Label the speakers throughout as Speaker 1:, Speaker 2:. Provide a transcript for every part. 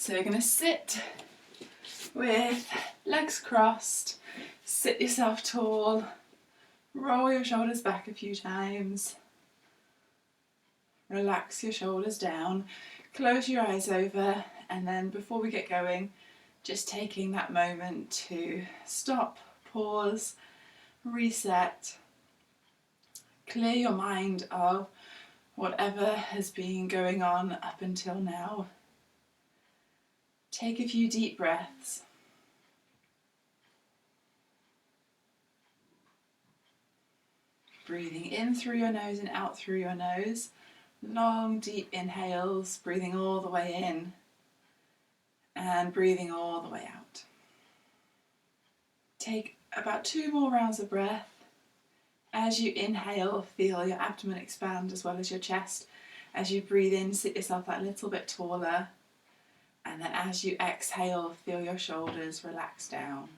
Speaker 1: So you're going to sit with legs crossed, sit yourself tall, roll your shoulders back a few times, relax your shoulders down, close your eyes over, and then before we get going, just taking that moment to stop, pause, reset, clear your mind of whatever has been going on up until now. Take a few deep breaths. Breathing in through your nose and out through your nose. Long, deep inhales, breathing all the way in and breathing all the way out. Take about 2 more rounds of breath. As you inhale, feel your abdomen expand as well as your chest. As you breathe in, sit yourself that little bit taller. And then as you exhale, feel your shoulders relax down.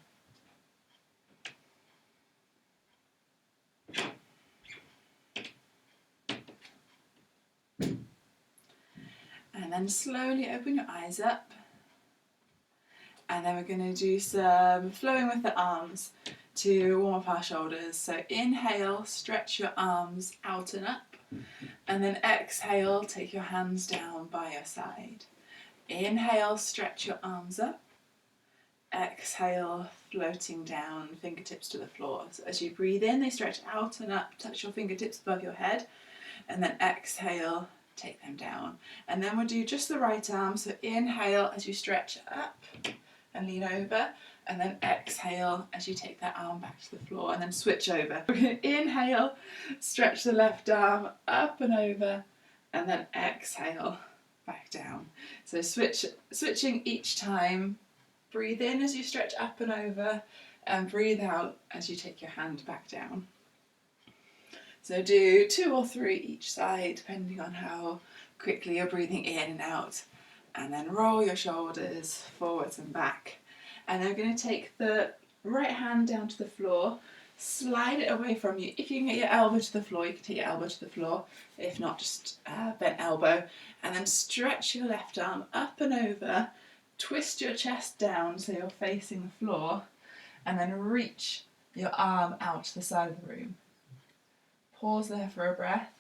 Speaker 1: And then slowly open your eyes up. And then we're going to do some flowing with the arms to warm up our shoulders. So inhale, stretch your arms out and up. And then exhale, take your hands down by your side. Inhale, stretch your arms up. Exhale, floating down, fingertips to the floor. So as you breathe in, they stretch out and up, touch your fingertips above your head. And then exhale, take them down. And then we'll do just the right arm. So inhale as you stretch up and lean over. And then exhale as you take that arm back to the floor and then switch over. We're going to inhale, stretch the left arm up and over. And then exhale, back down. So switching each time. Breathe in as you stretch up and over, and breathe out as you take your hand back down. So do 2 or 3 each side, depending on how quickly you're breathing in and out. And then roll your shoulders forwards and back. And then we're going to take the right hand down to the floor, slide it away from you. If you can get your elbow to the floor, you can take your elbow to the floor. If not, just bent elbow. And then stretch your left arm up and over. Twist your chest down so you're facing the floor, and then reach your arm out to the side of the room. Pause there for a breath,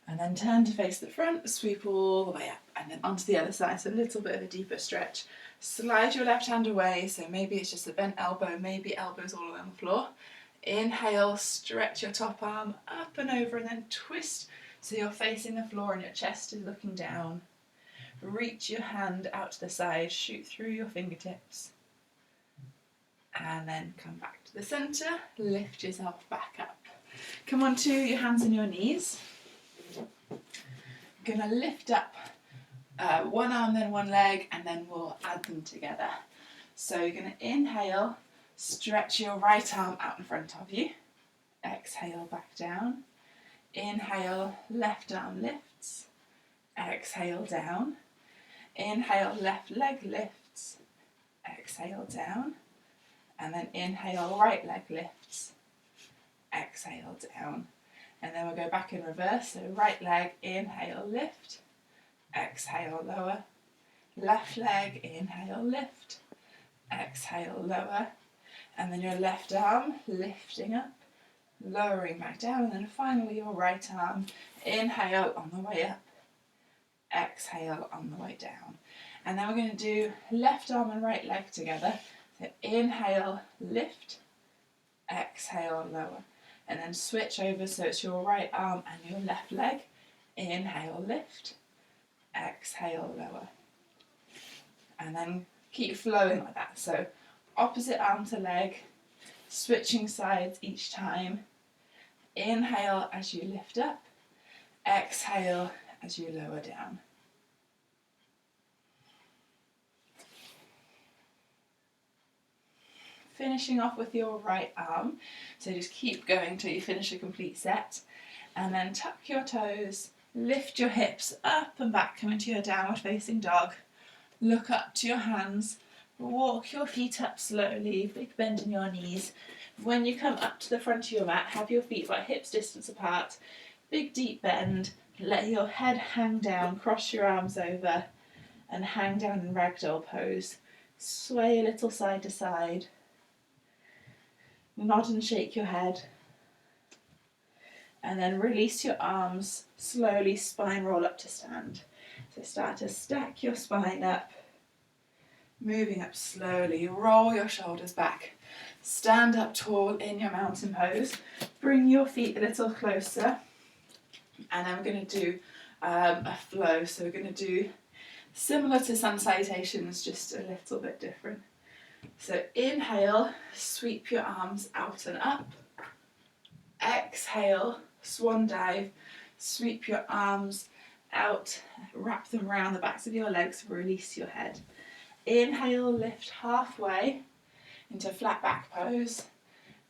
Speaker 1: and then turn to face the front, sweep all the way up, and then onto the other side, so a little bit of a deeper stretch. Slide your left hand away, so maybe it's just a bent elbow, maybe elbows all along the floor. Inhale, stretch your top arm up and over, and then twist so you're facing the floor and your chest is looking down. Reach your hand out to the side, shoot through your fingertips, and then come back to the centre, lift yourself back up. Come onto your hands and your knees. Going to lift up one arm, then one leg, and then we'll add them together. So you're going to inhale, stretch your right arm out in front of you. Exhale, back down. Inhale, left arm lifts. Exhale, down. Inhale, left leg lifts. Exhale, down. And then inhale, right leg lifts. Exhale, down. And then we'll go back in reverse. So right leg, inhale, lift. Exhale, lower. Left leg, inhale, lift. Exhale, lower. And then your left arm lifting up, lowering back down. And then finally your right arm, inhale on the way up. Exhale on the way down. And then we're going to do left arm and right leg together. So inhale, lift. Exhale, lower. And then switch over so it's your right arm and your left leg. Inhale, lift. Exhale, lower. And then keep flowing like that. So opposite arm to leg, switching sides each time. Inhale as you lift up. Exhale as you lower down. Finishing off with your right arm, so just keep going till you finish a complete set, and then tuck your toes, lift your hips up and back, come into your downward facing dog, look up to your hands, walk your feet up slowly, big bend in your knees. When you come up to the front of your mat, have your feet about hips distance apart, big deep bend. Let your head hang down, cross your arms over, and hang down in ragdoll pose. Sway a little side to side. Nod and shake your head. And then release your arms, slowly spine roll up to stand. So start to stack your spine up, moving up slowly, roll your shoulders back. Stand up tall in your mountain pose. Bring your feet a little closer. And I'm going to do a flow. So we're going to do similar to sun salutations, just a little bit different. So inhale, sweep your arms out and up. Exhale, swan dive, sweep your arms out, wrap them around the backs of your legs, release your head. Inhale, lift halfway into flat back pose.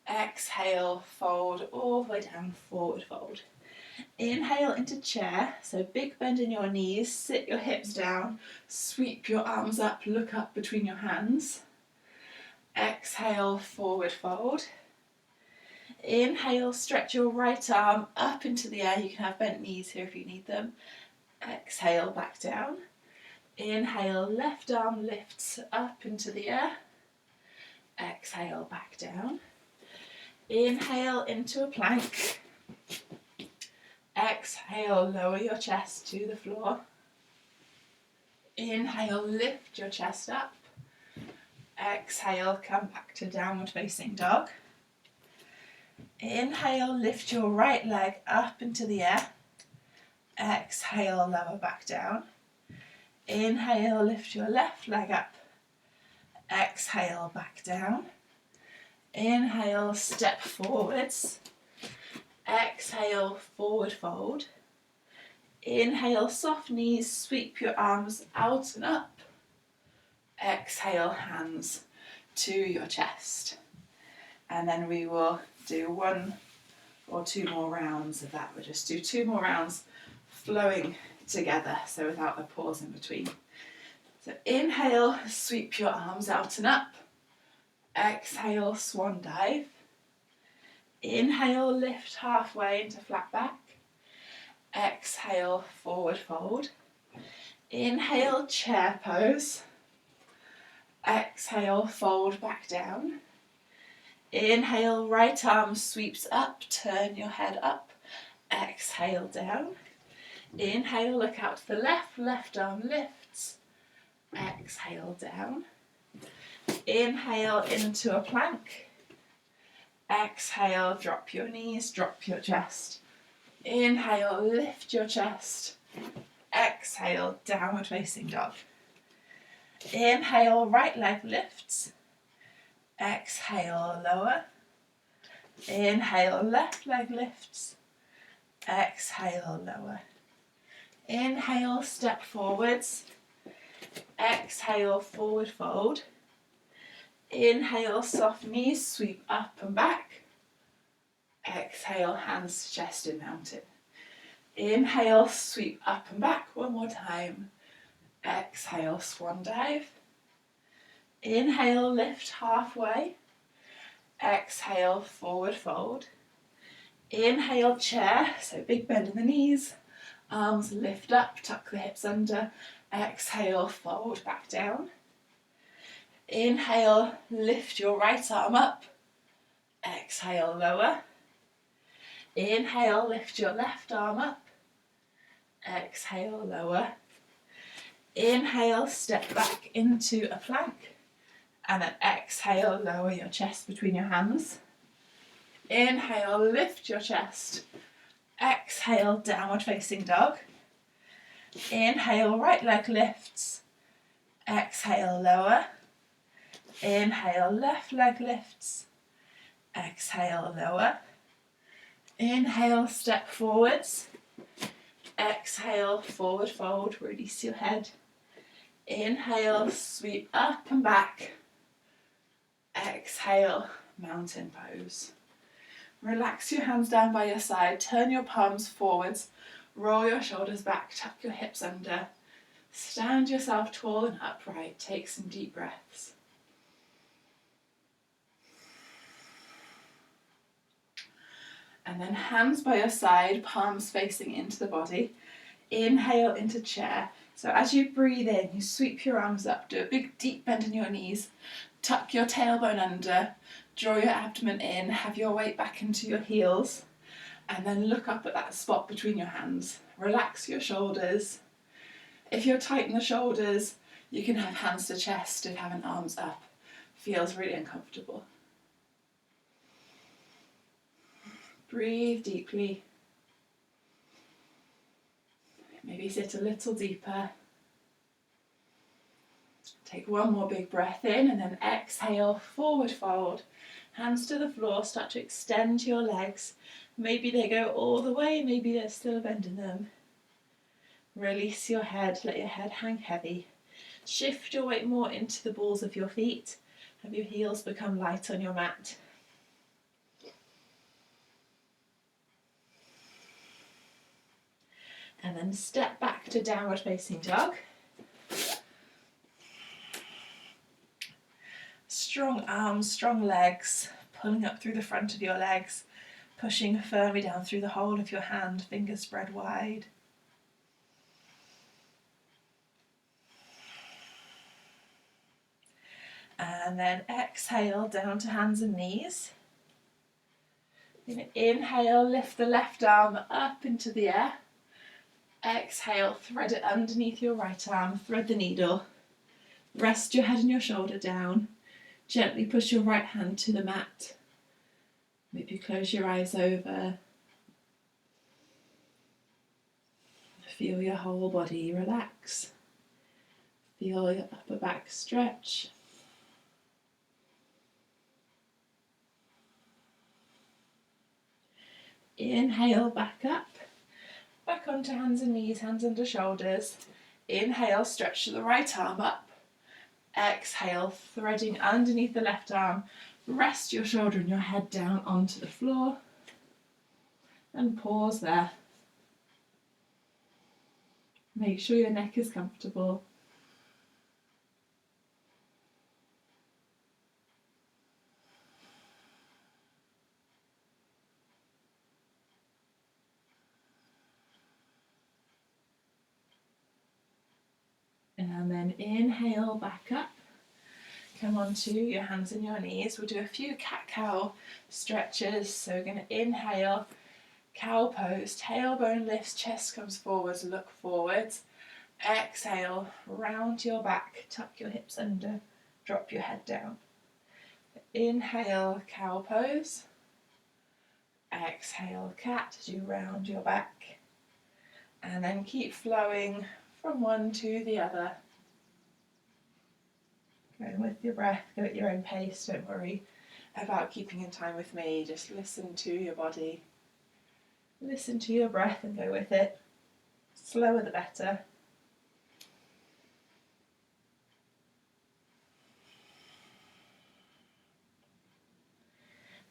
Speaker 1: Exhale, fold all the way down, forward fold. Inhale into chair, so big bend in your knees, sit your hips down, sweep your arms up, look up between your hands. Exhale, forward fold. Inhale, stretch your right arm up into the air. You can have bent knees here if you need them. Exhale, back down. Inhale, left arm lifts up into the air. Exhale, back down. Inhale into a plank. Exhale, lower your chest to the floor. Inhale, lift your chest up. Exhale, come back to downward facing dog. Inhale, lift your right leg up into the air. Exhale, lower back down. Inhale, lift your left leg up. Exhale, back down. Inhale, step forwards. Exhale, forward fold. Inhale, soft knees, sweep your arms out and up. Exhale, hands to your chest. And then we will do 1 or 2 more rounds of that. We'll just do 2 more rounds flowing together, so without a pause in between. So inhale, sweep your arms out and up. Exhale, swan dive. Inhale, lift halfway into flat back. Exhale, forward fold. Inhale, chair pose. Exhale, fold back down. Inhale, right arm sweeps up, turn your head up. Exhale, down. Inhale, look out to the left, left arm lifts. Exhale, down. Inhale into a plank. Exhale, drop your knees, drop your chest. Inhale, lift your chest. Exhale, downward facing dog. Inhale, right leg lifts. Exhale, lower. Inhale, left leg lifts. Exhale, lower. Inhale, step forwards. Exhale, forward fold. Inhale, soft knees, sweep up and back. Exhale, hands to chest in mountain. Inhale, sweep up and back. 1 more time. Exhale, swan dive. Inhale, lift halfway. Exhale, forward fold. Inhale, chair, so big bend in the knees. Arms lift up, tuck the hips under. Exhale, fold back down. Inhale, lift your right arm up. Exhale, lower. Inhale, lift your left arm up. Exhale, lower. Inhale, step back into a plank. And then exhale, lower your chest between your hands. Inhale, lift your chest. Exhale, downward facing dog. Inhale, right leg lifts. Exhale, lower. Inhale, left leg lifts. Exhale, lower. Inhale, step forwards. Exhale, forward fold, release your head. Inhale, sweep up and back. Exhale, mountain pose. Relax your hands down by your side, turn your palms forwards, roll your shoulders back, tuck your hips under. Stand yourself tall and upright, take some deep breaths. And then hands by your side, palms facing into the body. Inhale into chair, So as you breathe in, you sweep your arms up, do a big deep bend in your knees, tuck your tailbone under, draw your abdomen in, have your weight back into your heels, and then look up at that spot between your hands. Relax your shoulders. If you're tight in the shoulders, you can have hands to chest if having arms up feels really uncomfortable. Breathe deeply. Maybe sit a little deeper. Take one more big breath in and then exhale, forward fold. Hands to the floor, start to extend your legs. Maybe they go all the way, maybe there's still a bend in them. Release your head, let your head hang heavy. Shift your weight more into the balls of your feet. Have your heels become light on your mat. And then step back to downward facing dog. Strong arms, strong legs, pulling up through the front of your legs, pushing firmly down through the whole of your hand, fingers spread wide. And then exhale down to hands and knees. Inhale, lift the left arm up into the air. Exhale, thread it underneath your right arm, thread the needle. Rest your head and your shoulder down. Gently push your right hand to the mat. Maybe close your eyes over. Feel your whole body relax. Feel your upper back stretch. Inhale, back up. Back onto hands and knees, hands under shoulders. Inhale, stretch the right arm up. Exhale, threading underneath the left arm. Rest your shoulder and your head down onto the floor. And pause there. Make sure your neck is comfortable. And then inhale, back up. Come onto your hands and your knees. We'll do a few cat-cow stretches. So we're going to inhale, cow pose, tailbone lifts, chest comes forwards, look forwards. Exhale, round your back, tuck your hips under, drop your head down. Inhale, cow pose. Exhale, cat as you round your back. And then keep flowing from one to the other. Going with your breath, go at your own pace, don't worry about keeping in time with me, just listen to your body. Listen to your breath and go with it. Slower the better.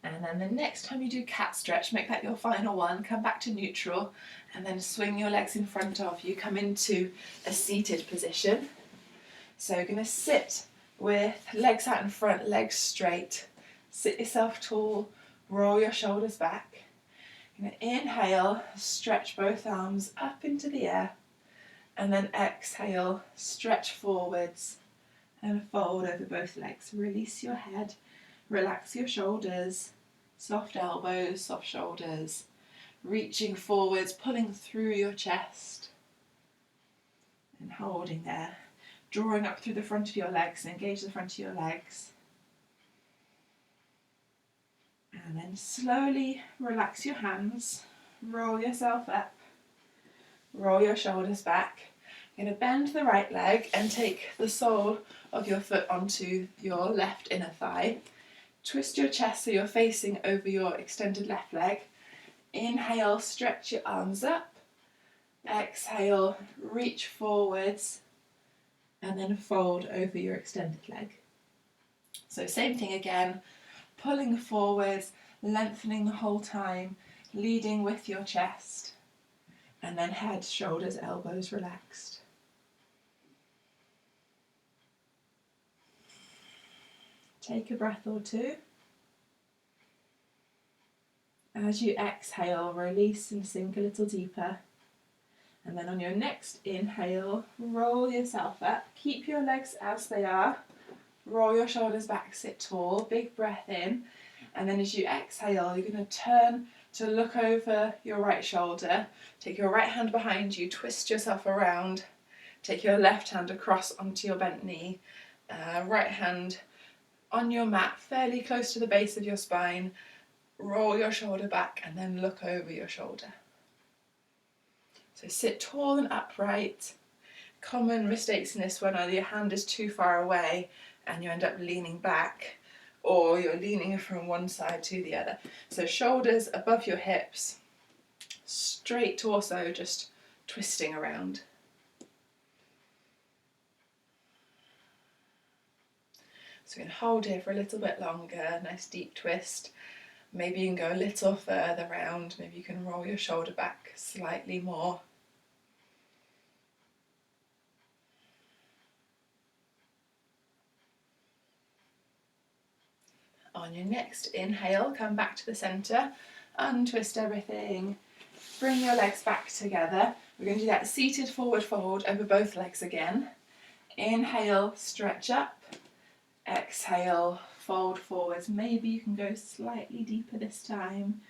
Speaker 1: And then the next time you do cat stretch, make that your final one, come back to neutral and then swing your legs in front of you, come into a seated position. So you're going to sit with legs out in front, legs straight, sit yourself tall, roll your shoulders back. You're going to inhale, stretch both arms up into the air, and then exhale, stretch forwards and fold over both legs. Release your head, relax your shoulders. Soft elbows, soft shoulders, reaching forwards, pulling through your chest and holding there, drawing up through the front of your legs, engage the front of your legs. And then slowly relax your hands, roll yourself up, roll your shoulders back. You're going to bend the right leg and take the sole of your foot onto your left inner thigh. Twist your chest so you're facing over your extended left leg. Inhale, stretch your arms up. Exhale, reach forwards and then fold over your extended leg. So same thing again, pulling forwards, lengthening the whole time, leading with your chest, and then head, shoulders, elbows relaxed. Take a breath or two. As you exhale, release and sink a little deeper. And then on your next inhale, roll yourself up. Keep your legs as they are. Roll your shoulders back, sit tall, big breath in. And then as you exhale, you're going to turn to look over your right shoulder. Take your right hand behind you, twist yourself around. Take your left hand across onto your bent knee. Right hand on your mat, fairly close to the base of your spine. Roll your shoulder back and then look over your shoulder. So sit tall and upright. Common mistakes in this one are your hand is too far away and you end up leaning back, or you're leaning from one side to the other. So shoulders above your hips, straight torso, just twisting around. So you can hold here for a little bit longer, nice deep twist. Maybe you can go a little further round, maybe you can roll your shoulder back slightly more. On your next inhale, come back to the centre, untwist everything, bring your legs back together. We're going to do that seated forward fold over both legs again. Inhale, stretch up. Exhale, fold forwards. Maybe you can go slightly deeper this time.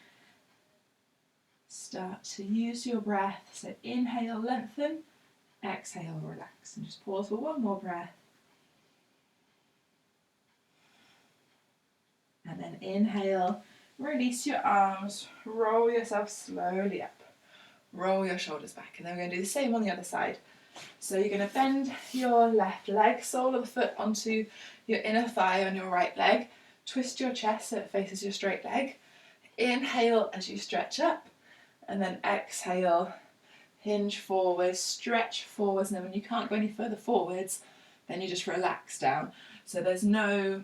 Speaker 1: Start to use your breath. So inhale, lengthen. Exhale, relax. And just pause for one more breath. And then inhale, release your arms, roll yourself slowly up. Roll your shoulders back. And then we're going to do the same on the other side. So you're going to bend your left leg, sole of the foot onto your inner thigh on your right leg. Twist your chest so it faces your straight leg. Inhale as you stretch up. And then exhale, hinge forwards, stretch forwards. And then when you can't go any further forwards, then you just relax down. So there's no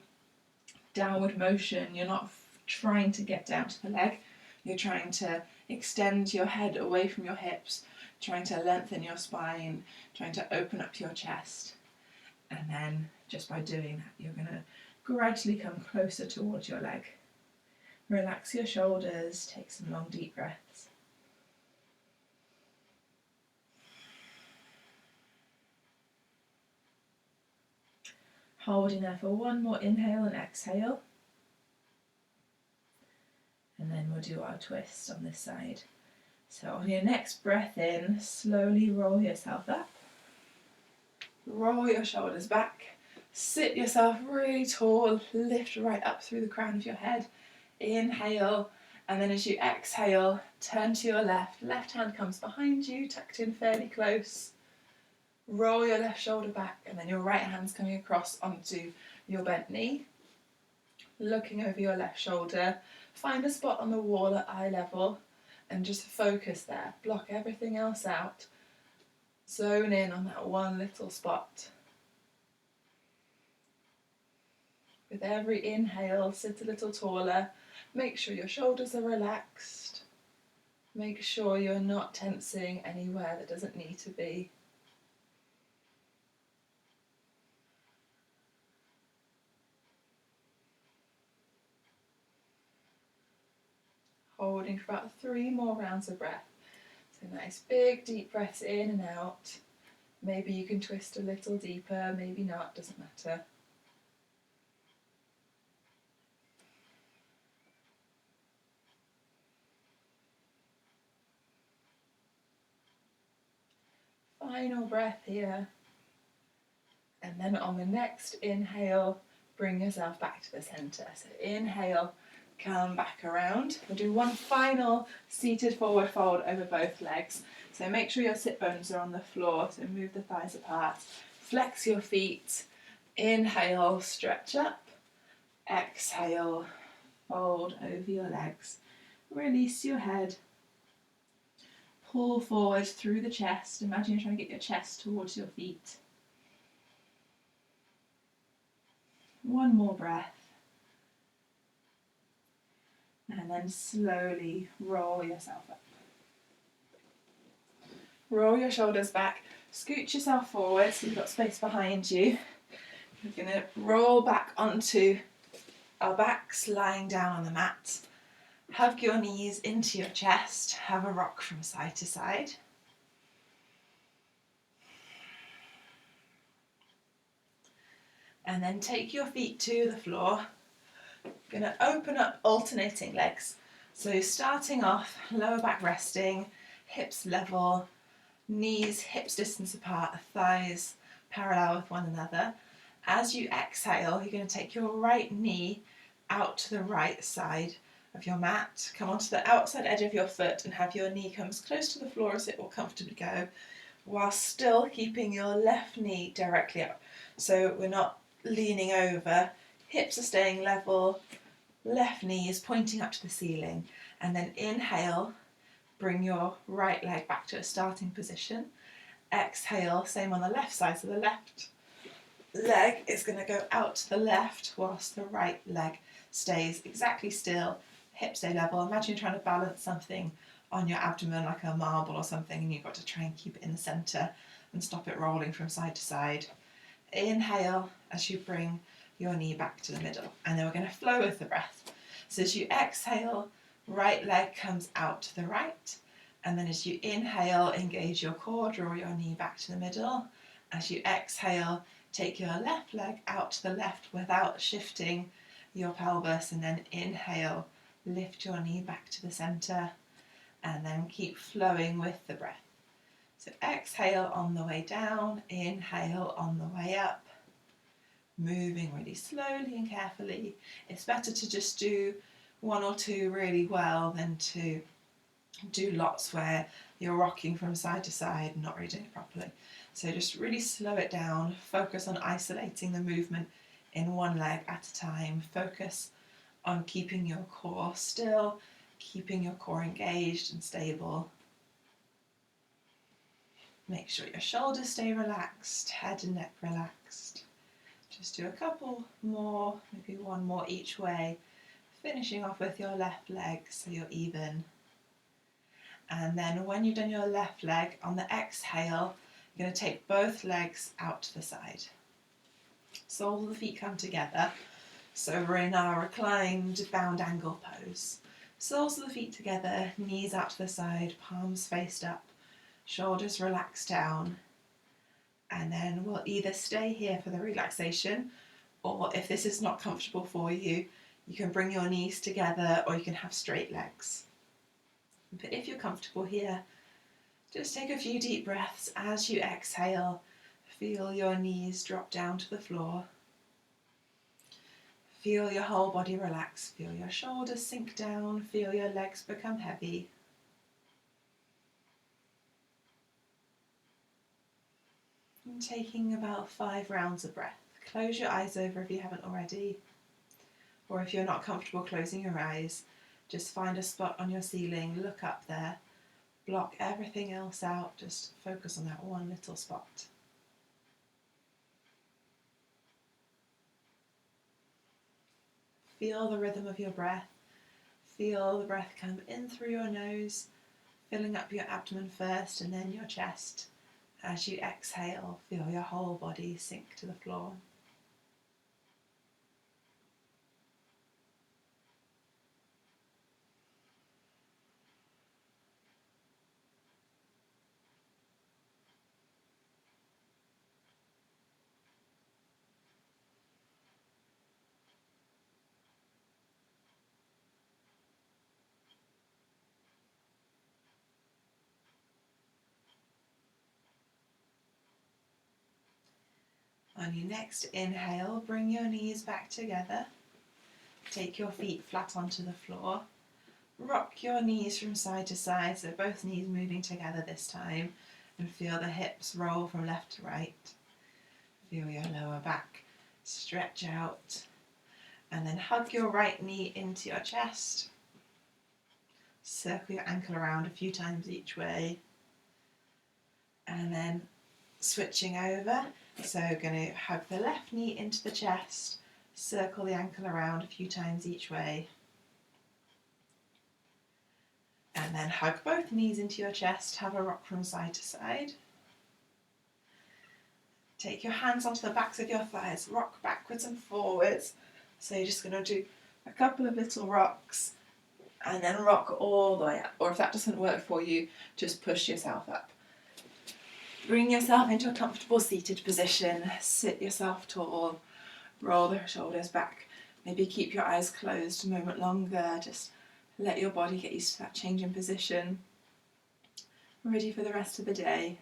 Speaker 1: downward motion. You're not trying to get down to the leg. You're trying to extend your head away from your hips, trying to lengthen your spine, trying to open up your chest. And then just by doing that, you're going to gradually come closer towards your leg. Relax your shoulders, take some long deep breaths. Holding there for one more inhale and exhale. And then we'll do our twist on this side. So on your next breath in, slowly roll yourself up. Roll your shoulders back. Sit yourself really tall, lift right up through the crown of your head. Inhale, and then as you exhale, turn to your left. Left hand comes behind you, tucked in fairly close. Roll your left shoulder back, and then your right hand's coming across onto your bent knee. Looking over your left shoulder, find a spot on the wall at eye level and just focus there. Block everything else out. Zone in on that one little spot. With every inhale, sit a little taller. Make sure your shoulders are relaxed. Make sure you're not tensing anywhere that doesn't need to be. Holding for about 3 more rounds of breath. So nice big deep breaths in and out. Maybe you can twist a little deeper, maybe not, doesn't matter. Final breath here. And then on the next inhale, bring yourself back to the centre. So inhale, come back around. We'll do one final seated forward fold over both legs. So make sure your sit bones are on the floor, so move the thighs apart. Flex your feet. Inhale, stretch up. Exhale, fold over your legs. Release your head. Pull forward through the chest. Imagine you're trying to get your chest towards your feet. One more breath. And then slowly roll yourself up. Roll your shoulders back. Scoot yourself forward so you've got space behind you. We're going to roll back onto our backs, lying down on the mat. Hug your knees into your chest. Have a rock from side to side. And then take your feet to the floor. Going to open up alternating legs. So starting off, lower back resting, hips level, knees hips distance apart, thighs parallel with one another. As you exhale, you're going to take your right knee out to the right side of your mat. Come onto the outside edge of your foot and have your knee come as close to the floor as it will comfortably go, while still keeping your left knee directly up. So we're not leaning over, hips are staying level, left knee is pointing up to the ceiling. And then inhale, bring your right leg back to a starting position. Exhale, same on the left side, so the left leg is going to go out to the left whilst the right leg stays exactly still, hips stay level. Imagine you're trying to balance something on your abdomen like a marble or something, and you've got to try and keep it in the centre and stop it rolling from side to side. Inhale as you bring your knee back to the middle, and then we're going to flow with the breath. So as you exhale, right leg comes out to the right, and then as you inhale, engage your core, draw your knee back to the middle. As you exhale, take your left leg out to the left without shifting your pelvis, and then inhale, lift your knee back to the centre, and then keep flowing with the breath. So exhale on the way down, inhale on the way up, moving really slowly and carefully. It's better to just do one or two really well than to do lots where you're rocking from side to side and not really doing it properly. So just really slow it down, focus on isolating the movement in one leg at a time, focus on keeping your core still, keeping your core engaged and stable. Make sure your shoulders stay relaxed, head and neck relaxed. Just do a couple more, maybe one more each way, finishing off with your left leg so you're even. And then when you've done your left leg, on the exhale, you're going to take both legs out to the side. Soles of the feet come together. So we're in our reclined bound angle pose. Soles of the feet together, knees out to the side, palms faced up, shoulders relaxed down. And then we'll either stay here for the relaxation, or if this is not comfortable for you, you can bring your knees together or you can have straight legs. But if you're comfortable here, just take a few deep breaths as you exhale. Feel your knees drop down to the floor. Feel your whole body relax. Feel your shoulders sink down. Feel your legs become heavy. And taking about 5 rounds of breath. Close your eyes over if you haven't already. Or if you're not comfortable closing your eyes, just find a spot on your ceiling, look up there, block everything else out, just focus on that one little spot. Feel the rhythm of your breath. Feel the breath come in through your nose, filling up your abdomen first and then your chest. As you exhale, feel your whole body sink to the floor. On your next inhale, bring your knees back together. Take your feet flat onto the floor. Rock your knees from side to side, so both knees moving together this time, and feel the hips roll from left to right. Feel your lower back stretch out, and then hug your right knee into your chest. Circle your ankle around a few times each way, and then switching over. So going to hug the left knee into the chest, circle the ankle around a few times each way, and then hug both knees into your chest, have a rock from side to side. Take your hands onto the backs of your thighs, rock backwards and forwards. So you're just going to do a couple of little rocks and then rock all the way up. Or if that doesn't work for you, just push yourself up. Bring yourself into a comfortable seated position, sit yourself tall, Roll the shoulders back. Maybe keep your eyes closed a moment longer. Just let your body get used to that change in position. Ready for the rest of the day.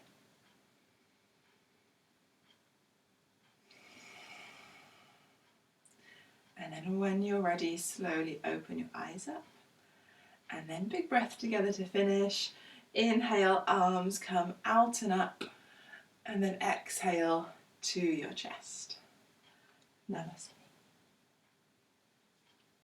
Speaker 1: And then when you're ready, slowly open your eyes up. And then big breath together to finish. Inhale, arms come out and up. And then exhale to your chest. Namaste.